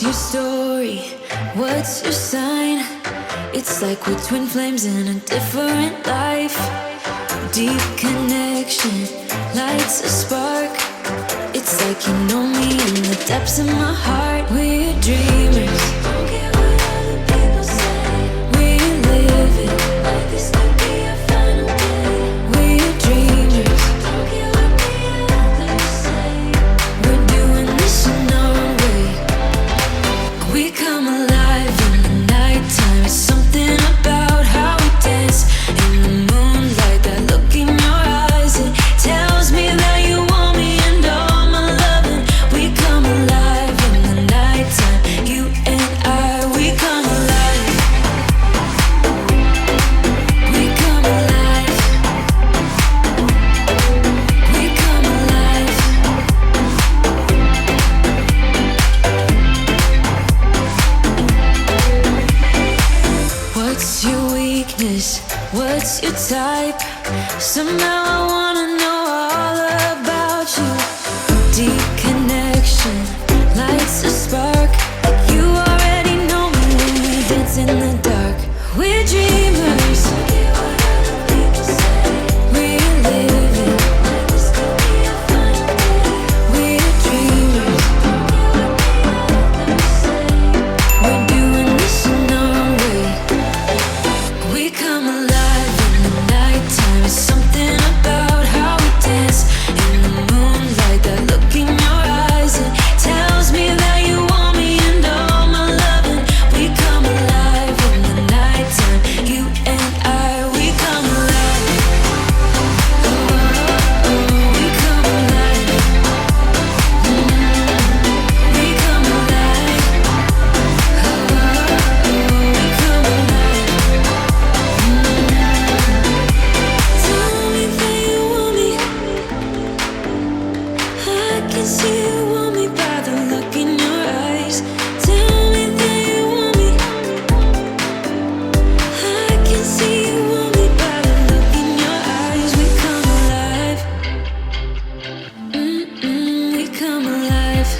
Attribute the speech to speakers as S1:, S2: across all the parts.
S1: What's your story? What's your sign? It's like we're twin flames in a different life. Deep connection lights a spark. It's like you know me in the depths of my heart. We're dreamers. Don't care what other people say. We live it like this could be our final day. We're dreamers. Don't care what the others say. We're doing this in our way. We come alive in the nighttime. It's something about how we dance in the moonlight. That look in your eyes, it tells me that you want me and all my loving. We come alive in the nighttime. You and I, we come alive. We come alive. We come alive. What's your weakness? What's your type? Somehow I wanna know all about you. Deep connection lights a spark. Like you already know me when we dance in the dark. We're dreamers. We live it like this could be our final day. We're dreamers. We're doing this in our way. We come alive in the nighttime. It's something about how we dance in the moonlight. That look in your eyes, it tells me that you want me and all my loving. We come alive in the nighttime. You and I, we come alive. Oh, oh, oh, we come alive. We come alive. Oh, oh, we come alive. Tell me that you want me. I can see you want me by the look in your eyes. Tell me that you want me. I can see you want me by the look in your eyes. We come alive. We come alive.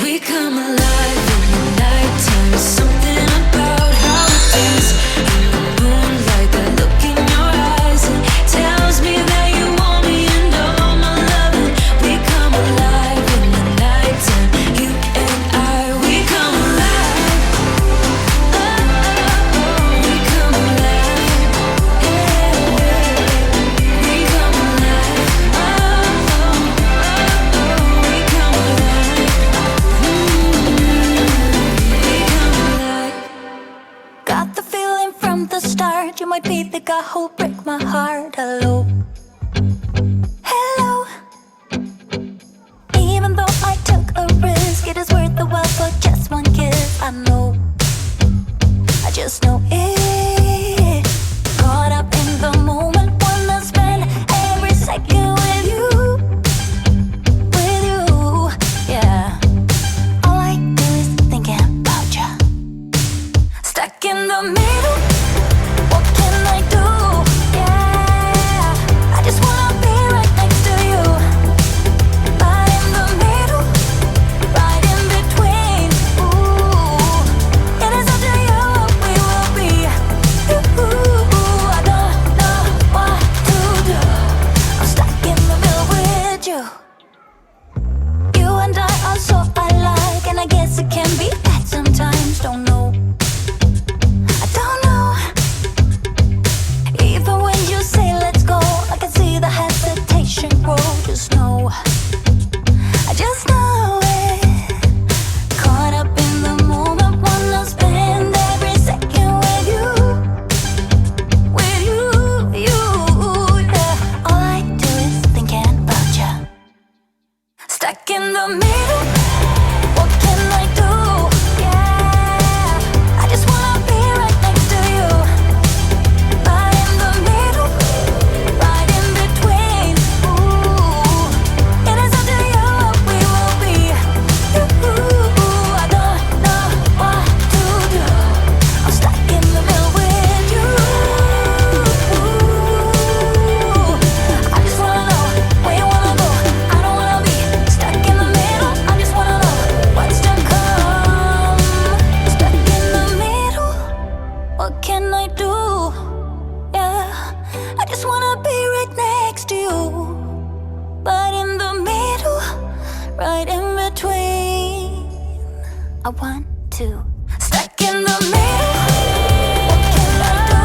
S1: We come alive in the nighttime. It's something about how we dance in the moonlight. That look in your eyes, it tells me that you want me and all my loving. We come alive in the nighttime. You and I, we come alive. Oh, oh, oh, we come alive. Yeah, we come alive. Oh, oh, oh, oh, we come alive. We come alive.
S2: Got the feeling from the start. You might be the guy who'll break my heart. Hello, hello. Even though I took a risk, it is worth the while for just one kiss. I know, I just know it. Caught up in the moment, wanna spend every second with you, yeah. All I do is thinking about you. Stuck in the middle, what can I do? Yeah, I just wanna be right next to you. Right in the middle, right in between. Ooh, it is up to you what we will be. Ooh, I don't know what to do. I'm stuck in the middle with you. You and I are so alike, and I guess it can be bad sometimes. Don't know. I don't know can I do? Yeah, I just wanna be right next to you, but in the middle, right in between. I want to stuck in the middle. What can I do?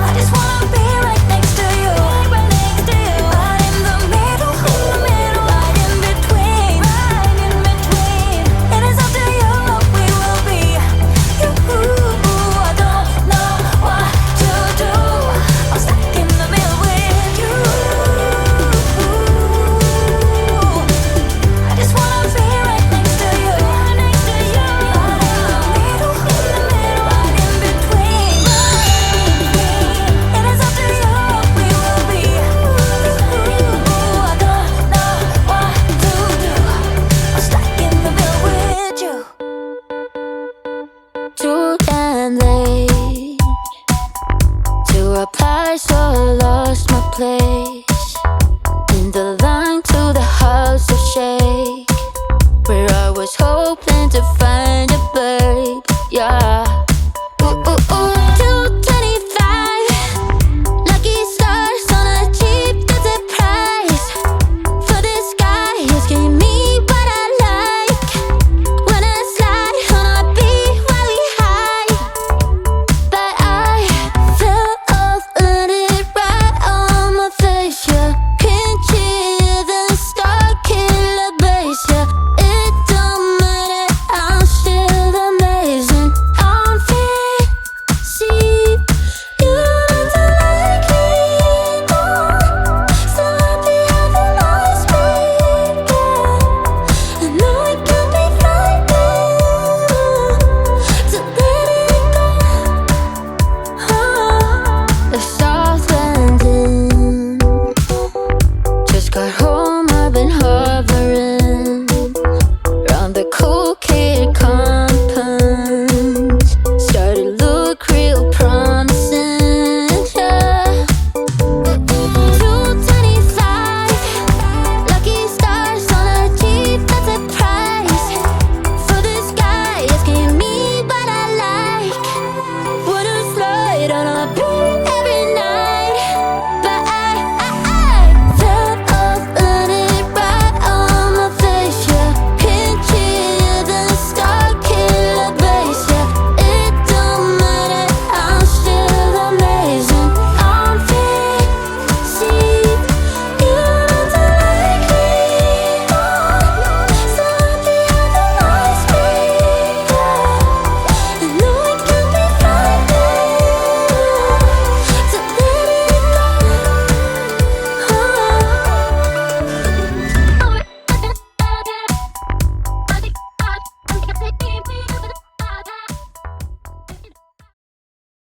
S2: I just wanna be right next to you, right next to you. Right in the middle, right in between, right in between. It is up to you what we will be. You, I don't know what to do. I'm stuck in the middle with you. I just wanna be right next to you, right next to you. Right in the middle, right in between. It is up to you what we will be. I don't know what to do. I'm stuck in the middle with you. Truth and